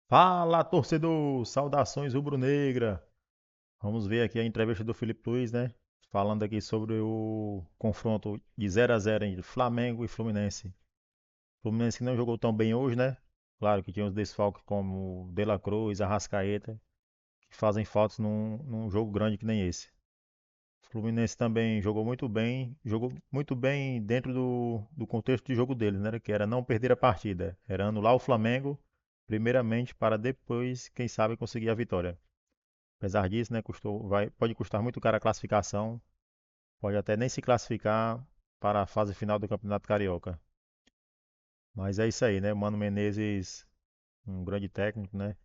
Fala, torcedor! Saudações rubro-negra! Vamos ver aqui a entrevista do Felipe Luiz, né? Falando aqui sobre o confronto de 0 a 0 entre Flamengo e Fluminense. Fluminense que não jogou tão bem hoje, né? Claro que tinha uns desfalques como De La Cruz, Arrascaeta, que fazem faltas num jogo grande que nem esse. O Fluminense também jogou muito bem dentro do contexto de jogo dele, né? Que era não perder a partida, era anular o Flamengo, primeiramente, para depois, quem sabe, conseguir a vitória. Apesar disso, né, pode custar muito caro a classificação, pode até nem se classificar para a fase final do Campeonato Carioca. Mas é isso aí, né? O Mano Menezes, um grande técnico, né?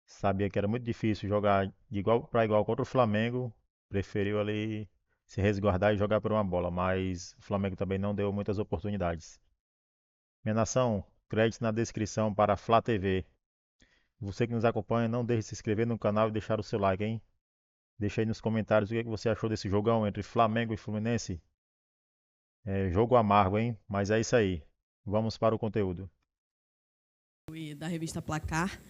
Sabia que era muito difícil jogar de igual para igual contra o Flamengo, preferiu ali se resguardar e jogar por uma bola, mas o Flamengo também não deu muitas oportunidades. Minha nação, créditos na descrição para a Flá TV. Você que nos acompanha, não deixe de se inscrever no canal e deixar o seu like, hein? Deixa aí nos comentários o que você achou desse jogão entre Flamengo e Fluminense. É jogo amargo, hein? Mas é isso aí. Vamos para o conteúdo. E da revista Placar.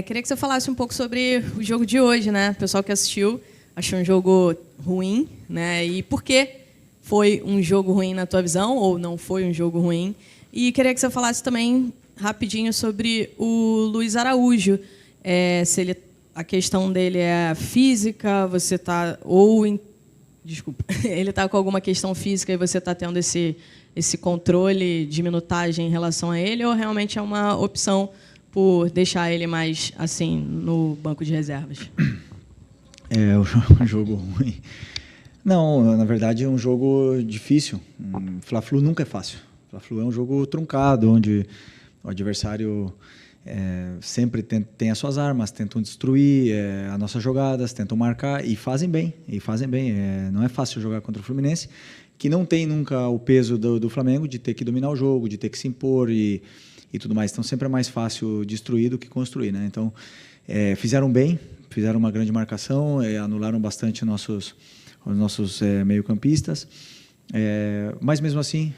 Queria que você falasse um pouco sobre o jogo de hoje, né? O pessoal que assistiu achou um jogo ruim, né? E por que foi um jogo ruim na tua visão, ou não foi um jogo ruim? E queria que você falasse também rapidinho sobre o Luiz Araújo. Se ele, a questão dele é física, você está desculpa, ele está com alguma questão física e você está tendo esse controle de minutagem em relação a ele, ou realmente é uma opção por deixar ele mais assim no banco de reservas? É um jogo ruim. Não, na verdade é um jogo difícil. Fla-Flu nunca é fácil. Fla-Flu é um jogo truncado, onde o adversário sempre tem as suas armas, tentam destruir as nossas jogadas, tentam marcar e fazem bem. Não é fácil jogar contra o Fluminense, que não tem nunca o peso do Flamengo de ter que dominar o jogo, de ter que se impor e tudo mais. Então sempre é mais fácil destruir do que construir, né? Então fizeram bem, fizeram uma grande marcação, anularam bastante os nossos meio-campistas, mas mesmo assim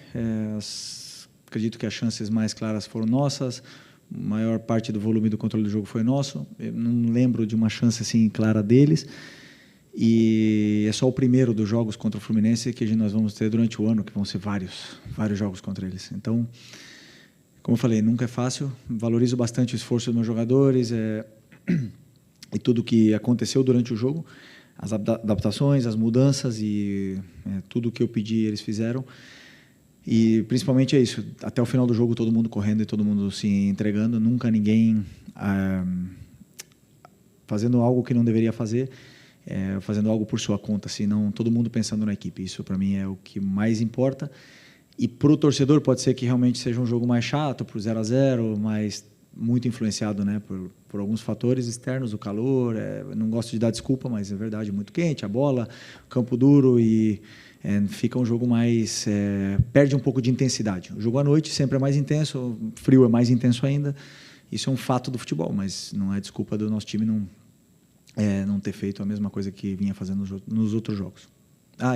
acredito que as chances mais claras foram nossas. A maior parte do volume do controle do jogo foi nosso. Eu não lembro de uma chance assim clara deles. E é só o primeiro dos jogos contra o Fluminense que nós vamos ter durante o ano, que vão ser vários jogos contra eles. Então, como eu falei, nunca é fácil. Valorizo bastante o esforço dos meus jogadores e tudo que aconteceu durante o jogo, as adaptações, as mudanças e tudo que eu pedi eles fizeram. E principalmente é isso, até o final do jogo todo mundo correndo e todo mundo se entregando, nunca ninguém fazendo algo que não deveria fazer, fazendo algo por sua conta, senão todo mundo pensando na equipe. Isso para mim é o que mais importa. E para o torcedor pode ser que realmente seja um jogo mais chato, por 0 a 0, mas muito influenciado, né, por alguns fatores externos, o calor, não gosto de dar desculpa, mas é verdade, muito quente, a bola, campo duro e fica um jogo mais... perde um pouco de intensidade. O jogo à noite sempre é mais intenso, o frio é mais intenso ainda. Isso é um fato do futebol, mas não é desculpa do nosso time não ter feito a mesma coisa que vinha fazendo nos outros jogos.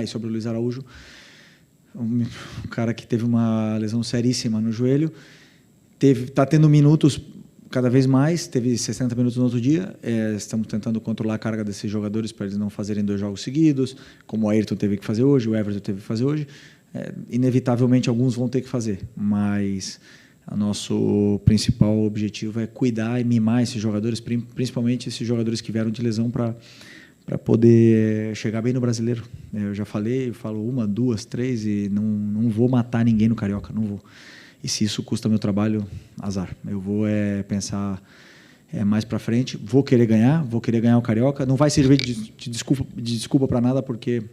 E sobre o Luiz Araújo, um cara que teve uma lesão seríssima no joelho, está tendo minutos cada vez mais, teve 60 minutos no outro dia. Estamos tentando controlar a carga desses jogadores para eles não fazerem 2 jogos seguidos, como o Ayrton teve que fazer hoje, o Everton teve que fazer hoje. Inevitavelmente alguns vão ter que fazer, mas o nosso principal objetivo é cuidar e mimar esses jogadores, principalmente esses jogadores que vieram de lesão, para poder chegar bem no Brasileiro. Eu já falei, eu falo 1, 2, 3 e não vou matar ninguém no Carioca, não vou. E se isso custa meu trabalho, azar. Eu vou pensar mais para frente. Vou querer ganhar o Carioca. Não vai servir de desculpa para nada, porque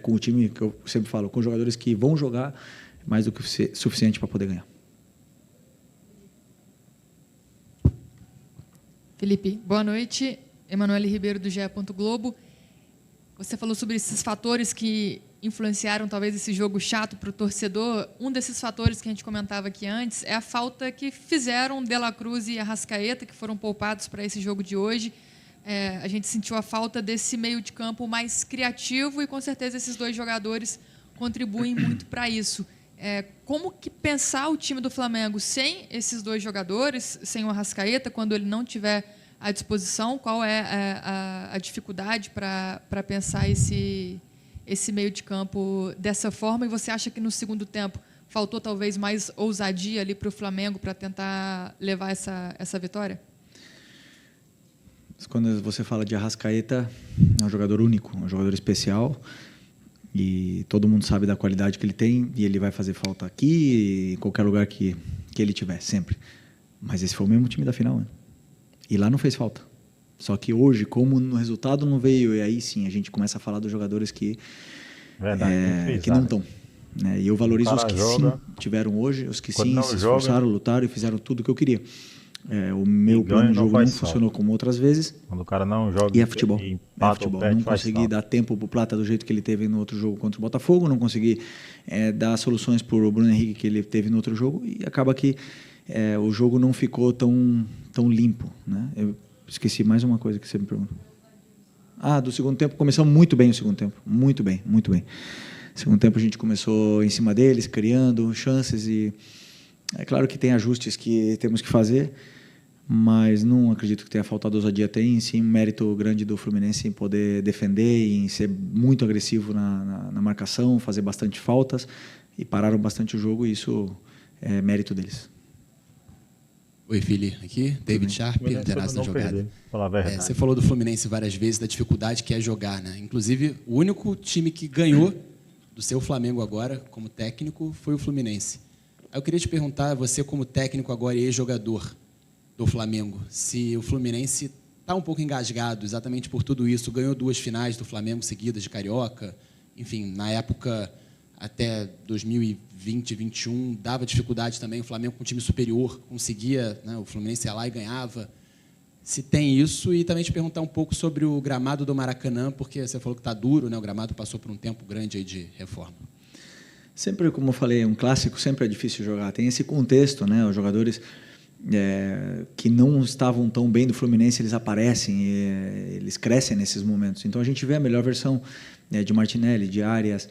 com o time que eu sempre falo, com jogadores que vão jogar, mais do que suficiente para poder ganhar. Felipe, boa noite. Emanuele Ribeiro, do GE. Globo. Você falou sobre esses fatores que influenciaram talvez esse jogo chato para o torcedor. Um desses fatores que a gente comentava aqui antes é a falta que fizeram De La Cruz e Arrascaeta, que foram poupados para esse jogo de hoje. A gente sentiu a falta desse meio de campo mais criativo e, com certeza, esses 2 jogadores contribuem muito para isso. Como que pensar o time do Flamengo sem esses dois jogadores, sem o Arrascaeta, quando ele não tiver à disposição? Qual é a dificuldade para pensar esse meio de campo dessa forma? E você acha que no segundo tempo faltou talvez mais ousadia ali para o Flamengo para tentar levar essa vitória? Quando você fala de Arrascaeta, é um jogador único, um jogador especial, e todo mundo sabe da qualidade que ele tem, e ele vai fazer falta aqui, em qualquer lugar que ele tiver, sempre. Mas esse foi o mesmo time da final, né? E lá não fez falta. Só que hoje, como no resultado não veio, e aí sim a gente começa a falar dos jogadores que não estão. Né? E eu valorizo os que sim tiveram hoje, os que sim se esforçaram, lutaram e fizeram tudo o que eu queria. O meu plano de jogo não funcionou como outras vezes. Quando o cara não joga, e é futebol. Não consegui dar tempo para o Plata do jeito que ele teve no outro jogo contra o Botafogo, não consegui dar soluções para o Bruno Henrique que ele teve no outro jogo, e acaba que o jogo não ficou tão limpo. Né? Eu esqueci mais uma coisa que você me perguntou. Do segundo tempo, começamos muito bem o segundo tempo. Muito bem. Segundo tempo a gente começou em cima deles, criando chances, e é claro que tem ajustes que temos que fazer, mas não acredito que tenha faltado ousadia. Tem sim um mérito grande do Fluminense em poder defender e em ser muito agressivo na marcação, fazer bastante faltas, e pararam bastante o jogo, e isso é mérito deles. Oi, Fili, aqui, David Sharp, liderança da jogada. Você falou do Fluminense várias vezes, da dificuldade que é jogar, né? Inclusive, o único time que ganhou do seu Flamengo agora, como técnico, foi o Fluminense. Aí eu queria te perguntar, você como técnico agora e ex-jogador do Flamengo, se o Fluminense está um pouco engasgado exatamente por tudo isso, ganhou 2 finais do Flamengo seguidas de Carioca, enfim, na época até 2020, 2021, dava dificuldade também, o Flamengo com um time superior conseguia, né, o Fluminense ia lá e ganhava. Se tem isso, e também te perguntar um pouco sobre o gramado do Maracanã, porque você falou que está duro, né? O gramado passou por um tempo grande aí de reforma. Sempre, como eu falei, um clássico sempre é difícil jogar. Tem esse contexto, né? Os jogadores que não estavam tão bem do Fluminense, eles aparecem, eles crescem nesses momentos. Então a gente vê a melhor versão de Martinelli, de Arias,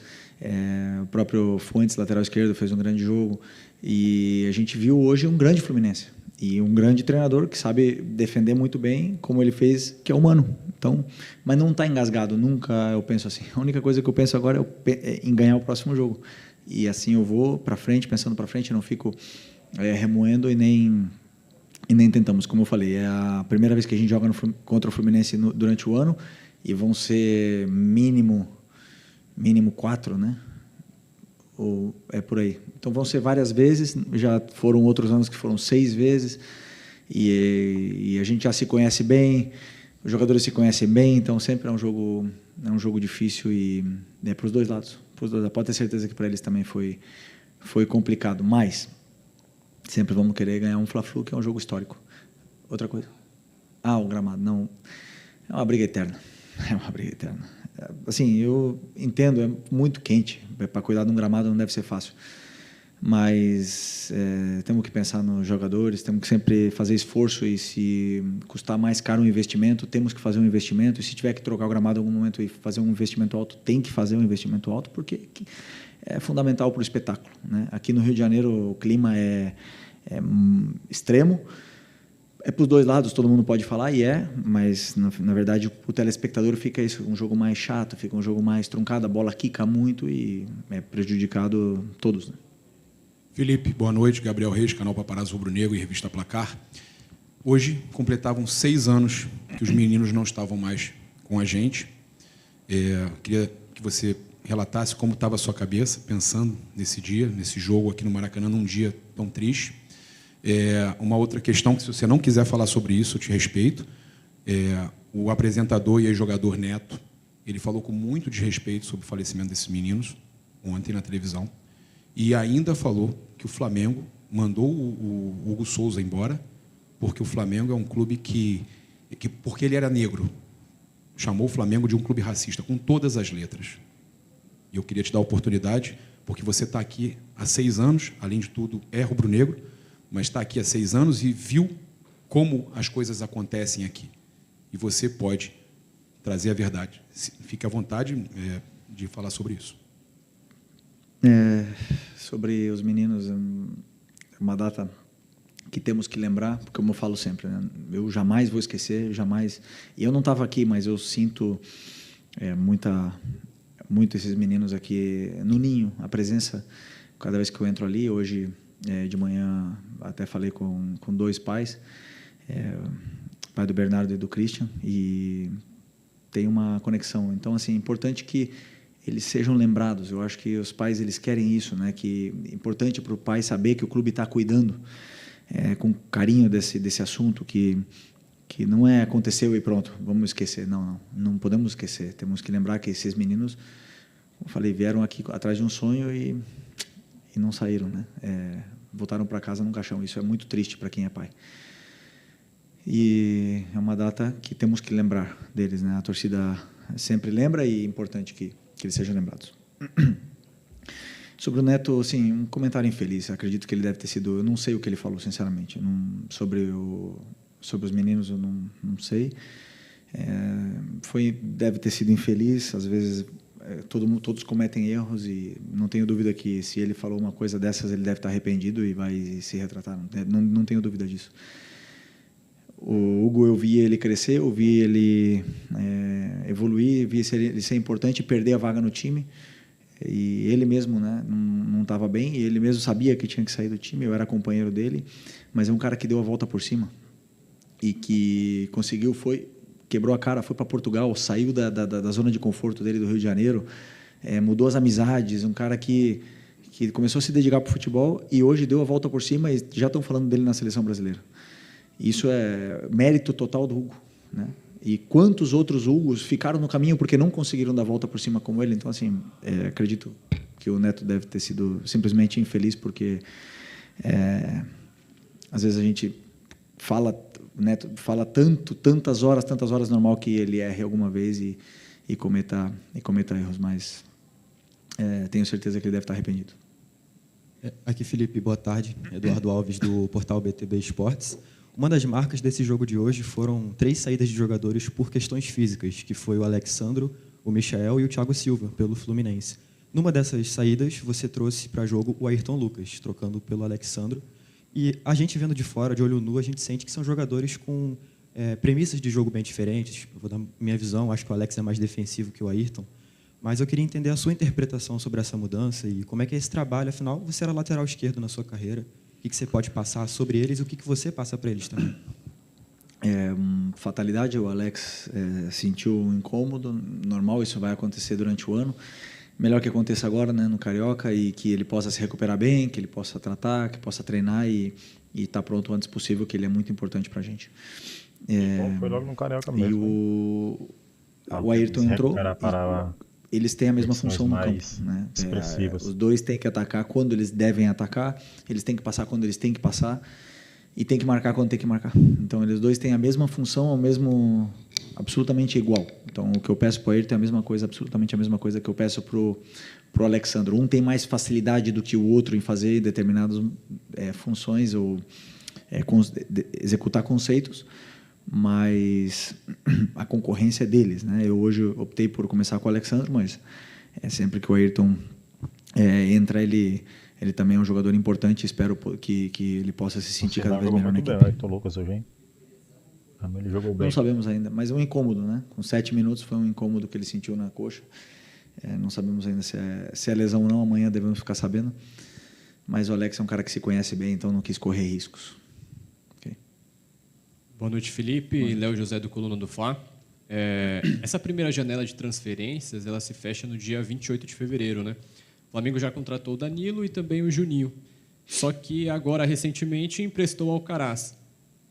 o próprio Fuentes, lateral esquerdo, fez um grande jogo, e a gente viu hoje um grande Fluminense. E um grande treinador que sabe defender muito bem, como ele fez, que é o Mano. Então, mas não está engasgado, nunca eu penso assim. A única coisa que eu penso agora é em ganhar o próximo jogo. E assim eu vou para frente, pensando para frente, não fico remoendo e nem tentamos. Como eu falei, é a primeira vez que a gente joga contra o Fluminense durante o ano, e vão ser mínimo 4, né? Ou é por aí. Então vão ser várias vezes, já foram outros anos que foram 6 vezes, e a gente já se conhece bem, os jogadores se conhecem bem, então sempre é um jogo difícil, e para os dois lados. Pode ter certeza que para eles também foi complicado, mas sempre vamos querer ganhar um Fla-Flu, que é um jogo histórico. Outra coisa? O gramado. Não, é uma briga eterna. Assim, eu entendo, é muito quente. Para cuidar de um gramado não deve ser fácil. Mas temos que pensar nos jogadores, temos que sempre fazer esforço, e se custar mais caro um investimento, temos que fazer um investimento. E se tiver que trocar o gramado em algum momento e fazer um investimento alto, tem que fazer um investimento alto, porque é fundamental para o espetáculo, né? Aqui no Rio de Janeiro o clima é extremo. É para os dois lados, todo mundo pode falar, mas na verdade o telespectador fica um jogo mais chato, fica um jogo mais truncado, a bola quica muito e é prejudicado todos, né? Felipe, boa noite. Gabriel Reis, canal Paparazzo Rubro-Negro e revista Placar. Hoje completavam 6 anos que os meninos não estavam mais com a gente. Queria que você relatasse como estava a sua cabeça pensando nesse dia, nesse jogo aqui no Maracanã, num dia tão triste. Uma outra questão, que se você não quiser falar sobre isso, eu te respeito. O apresentador e ex-jogador Neto, ele falou com muito desrespeito sobre o falecimento desses meninos ontem na televisão, e ainda falou que o Flamengo mandou o Hugo Souza embora porque o Flamengo é um clube porque ele era negro, chamou o Flamengo de um clube racista, com todas as letras. E eu queria te dar a oportunidade, porque você está aqui há 6 anos, além de tudo é rubro-negro, mas está aqui há 6 anos e viu como as coisas acontecem aqui. E você pode trazer a verdade. Fique à vontade de falar sobre isso. Sobre os meninos, é uma data que temos que lembrar, porque como eu falo sempre, né? Eu jamais vou esquecer, jamais. E eu não estava aqui, mas eu sinto muito esses meninos aqui no ninho, a presença, cada vez que eu entro ali. Hoje, de manhã, até falei com 2 pais, o pai do Bernardo e do Christian, e tem uma conexão. Então, assim, é importante que eles sejam lembrados. Eu acho que os pais, eles querem isso, né? Que é importante para o pai saber que o clube está cuidando com carinho desse assunto, que não aconteceu e pronto, vamos esquecer. Não podemos esquecer. Temos que lembrar que esses meninos, como eu falei, vieram aqui atrás de um sonho e não saíram, né? Voltaram para casa num caixão. Isso é muito triste para quem é pai. E é uma data que temos que lembrar deles, né? A torcida sempre lembra e é importante que eles sejam lembrados. Sobre o Neto, assim, um comentário infeliz. Acredito que ele deve ter sido... Eu não sei o que ele falou, sinceramente. Sobre os meninos, eu não sei. Deve ter sido infeliz. Às vezes, todos cometem erros e não tenho dúvida que se ele falou uma coisa dessas, ele deve estar arrependido e vai se retratar. Não tenho dúvida disso. O Hugo, eu vi ele crescer, eu vi ele evoluir, vi ele ser importante e perder a vaga no time. E ele mesmo, né, não estava bem, e ele mesmo sabia que tinha que sair do time. Eu era companheiro dele, mas é um cara que deu a volta por cima e que conseguiu, quebrou a cara, foi para Portugal, saiu da zona de conforto dele do Rio de Janeiro, mudou as amizades, um cara que começou a se dedicar para o futebol e hoje deu a volta por cima e já estão falando dele na seleção brasileira. Isso é mérito total do Hugo, né? E quantos outros Hugos ficaram no caminho porque não conseguiram dar a volta por cima como ele. Então, assim, acredito que o Neto deve ter sido simplesmente infeliz, porque às vezes a gente o Neto fala tantas horas normal que ele erre alguma vez e cometa erros, mas tenho certeza que ele deve estar arrependido. Aqui, Felipe, boa tarde. Eduardo Alves, do portal BTB Esportes. Uma das marcas desse jogo de hoje foram 3 saídas de jogadores por questões físicas, que foi o Alexandro, o Michael e o Thiago Silva, pelo Fluminense. Numa dessas saídas, você trouxe para jogo o Ayrton Lucas, trocando pelo Alexandro. E a gente vendo de fora, de olho nu, a gente sente que são jogadores com premissas de jogo bem diferentes. Eu vou dar minha visão, acho que o Alex é mais defensivo que o Ayrton. Mas eu queria entender a sua interpretação sobre essa mudança e como é que é esse trabalho. Afinal, você era lateral esquerdo na sua carreira. O que você pode passar sobre eles e o que você passa para eles também? Fatalidade, o Alex sentiu um incômodo. Normal, isso vai acontecer durante o ano. Melhor que aconteça agora, né, no Carioca, e que ele possa se recuperar bem, que ele possa tratar, que possa treinar e estar pronto o antes possível, que ele é muito importante para a a gente. Foi logo no Carioca mesmo. E o Ayrton entrou. Eles têm a mesma função no campo, né? Os dois têm que atacar quando eles devem atacar, eles têm que passar quando eles têm que passar e têm que marcar quando tem que marcar. Então, eles dois têm a mesma função, absolutamente igual. Então, o que eu peço para o Ayrton é absolutamente a mesma coisa que eu peço para o Alexandro. Um tem mais facilidade do que o outro em fazer determinadas funções ou executar conceitos, mas a concorrência é deles, né? Eu hoje optei por começar com o Alexandre, mas sempre que o Ayrton entra, ele também é um jogador importante. Espero que ele possa se sentir cada vez melhor na equipe. Bem, Ayrton Lucas hoje, hein? Ele jogou bem. Não sabemos ainda, mas é um incômodo, né? Com 7 minutos foi um incômodo que ele sentiu na coxa. Não sabemos ainda se é lesão ou não, amanhã devemos ficar sabendo. Mas o Alex é um cara que se conhece bem, então não quis correr riscos. Boa noite, Felipe. Léo José, do Coluna do Fla. Essa primeira janela de transferências, ela se fecha no dia 28 de fevereiro, né? O Flamengo já contratou o Danilo e também o Juninho. Só que agora, recentemente, emprestou o Alcaraz.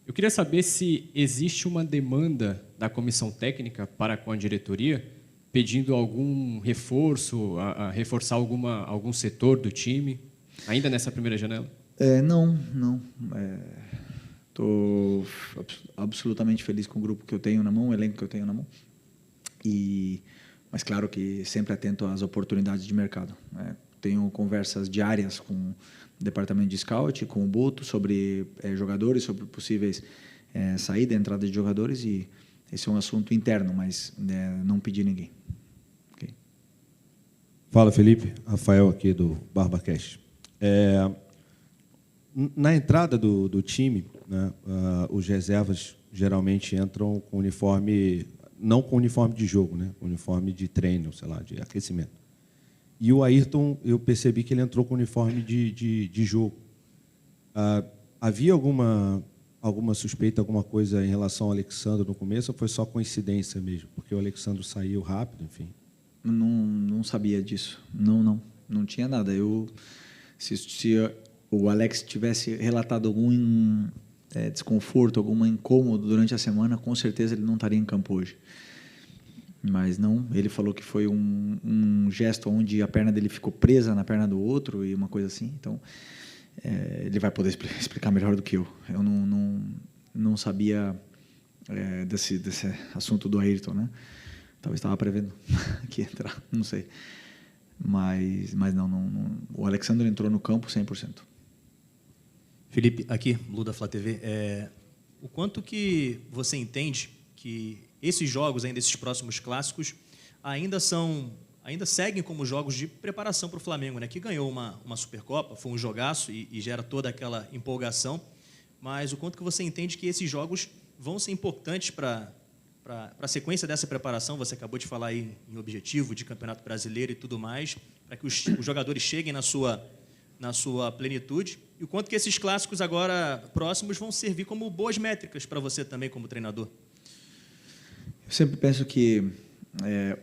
Eu queria saber se existe uma demanda da comissão técnica para com a diretoria, pedindo algum reforço, a reforçar algum setor do time, ainda nessa primeira janela? Não. Estou absolutamente feliz com o grupo que eu tenho na mão, o elenco que eu tenho na mão. Mas claro que sempre atento às oportunidades de mercado, né? Tenho conversas diárias com o departamento de scout, com o Boto, sobre jogadores, sobre possíveis saída e entrada de jogadores, e esse é um assunto interno, mas não pedi ninguém. Okay. Fala, Felipe. Rafael aqui do BarbaCast. Na entrada do time, né, os reservas geralmente entram com uniforme, não com uniforme de jogo, né, uniforme de treino, sei lá, de aquecimento. E o Ayrton, eu percebi que ele entrou com uniforme de jogo. Havia alguma suspeita, alguma coisa em relação ao Alexandre no começo, ou foi só coincidência mesmo? Porque o Alexandre saiu rápido, enfim. Não sabia disso. Não tinha nada. Se o Alex tivesse relatado algum desconforto, algum incômodo durante a semana, com certeza ele não estaria em campo hoje. Mas não, ele falou que foi um gesto onde a perna dele ficou presa na perna do outro e uma coisa assim. Então, ele vai poder explicar melhor do que eu. Eu não sabia desse assunto do Ayrton, né? Talvez estava prevendo que ia entrar, não sei. Mas não. O Alexandre entrou no campo 100%. Felipe, aqui, Lu da Flá TV. O quanto que você entende que esses jogos, ainda esses próximos clássicos, ainda seguem como jogos de preparação para o Flamengo, né? Que ganhou uma Supercopa, foi um jogaço e gera toda aquela empolgação. Mas o quanto que você entende que esses jogos vão ser importantes para a sequência dessa preparação? Você acabou de falar aí em objetivo de Campeonato Brasileiro e tudo mais, para que os jogadores cheguem na sua plenitude, e o quanto que esses clássicos agora próximos vão servir como boas métricas para você também como treinador? Eu sempre penso que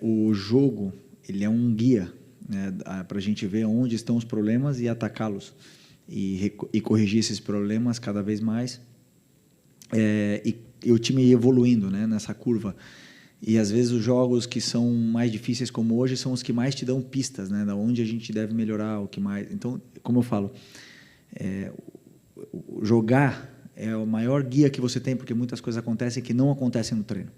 o jogo ele é um guia, né, para a gente ver onde estão os problemas e atacá-los e corrigir esses problemas cada vez mais, e o time ir evoluindo, né, nessa curva. E às vezes os jogos que são mais difíceis como hoje são os que mais te dão pistas, né, da onde a gente deve melhorar, o que mais. Então, como eu falo, jogar é o maior guia que você tem, porque muitas coisas acontecem que não acontecem no treino.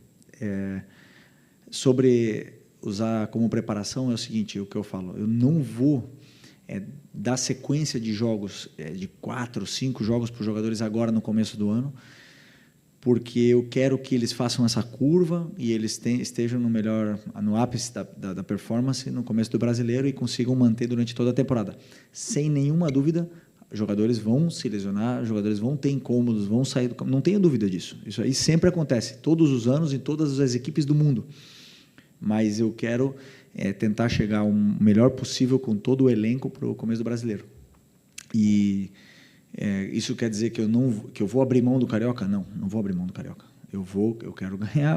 Sobre usar como preparação é o seguinte, o que eu falo, eu não vou dar sequência de jogos, de 4, 5 jogos para os jogadores agora no começo do ano, porque eu quero que eles façam essa curva e eles estejam no ápice da performance no começo do Brasileiro e consigam manter durante toda a temporada. Sem nenhuma dúvida, jogadores vão se lesionar, jogadores vão ter incômodos, vão sair do campo, não tenha dúvida disso. Isso aí sempre acontece, todos os anos, em todas as equipes do mundo. Mas eu quero tentar chegar o melhor possível com todo o elenco para o começo do Brasileiro. E isso quer dizer que eu vou abrir mão do Carioca? Não vou abrir mão do Carioca. Eu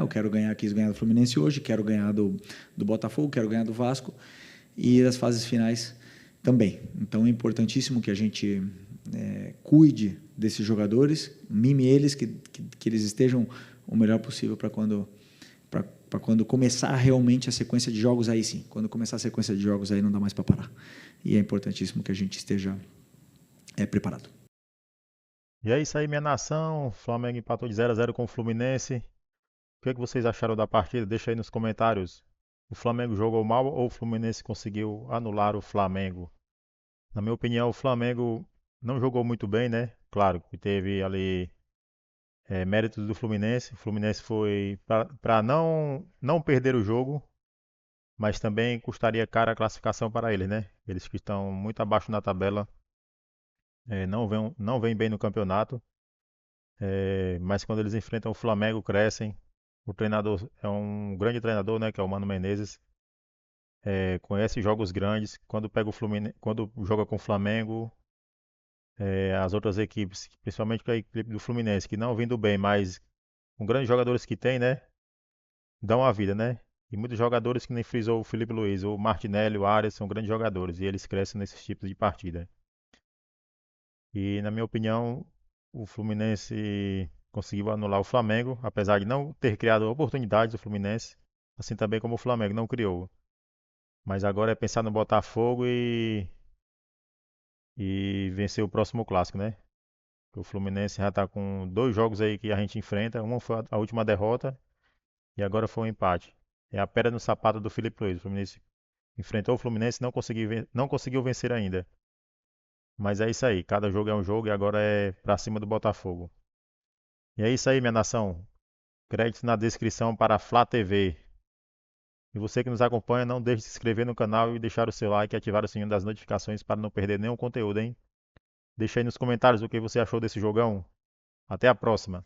quero ganhar, quis ganhar do Fluminense hoje, quero ganhar do Botafogo, quero ganhar do Vasco e das fases finais também. Então é importantíssimo que a gente cuide desses jogadores, mime eles, que eles estejam o melhor possível para quando começar realmente a sequência de jogos, aí sim. Quando começar a sequência de jogos, aí não dá mais para parar. E é importantíssimo que a gente esteja preparado. E é isso aí, minha nação. O Flamengo empatou de 0-0 com o Fluminense. O que vocês acharam da partida? Deixa aí nos comentários. O Flamengo jogou mal ou o Fluminense conseguiu anular o Flamengo? Na minha opinião, o Flamengo não jogou muito bem, né? Claro que teve ali méritos do Fluminense. O Fluminense foi para não perder o jogo, mas também custaria cara a classificação para eles, né? Eles que estão muito abaixo na tabela, não vêm bem no campeonato, mas quando eles enfrentam o Flamengo, crescem. O treinador é um grande treinador, né? Que é o Mano Menezes. Conhece jogos grandes. Quando joga com o Flamengo, as outras equipes, principalmente a equipe do Fluminense, que não vindo bem, mas com grandes jogadores que tem, né? Dão a vida, né? E muitos jogadores que nem frisou o Felipe Luiz, o Martinelli, o Arias, são grandes jogadores e eles crescem nesses tipos de partida. E na minha opinião, o Fluminense conseguiu anular o Flamengo, apesar de não ter criado oportunidades o Fluminense, assim também como o Flamengo não criou. Mas agora é pensar no Botafogo e vencer o próximo clássico, né? O Fluminense já está com 2 jogos aí que a gente enfrenta. Uma foi a última derrota e agora foi um empate. É a pedra no sapato do Felipe Luiz. O Fluminense enfrentou o Fluminense e não conseguiu vencer ainda. Mas é isso aí. Cada jogo é um jogo e agora é pra cima do Botafogo. E é isso aí, minha nação. Créditos na descrição para a Flá TV. E você que nos acompanha, não deixe de se inscrever no canal e deixar o seu like e ativar o sininho das notificações para não perder nenhum conteúdo, hein? Deixa aí nos comentários o que você achou desse jogão. Até a próxima!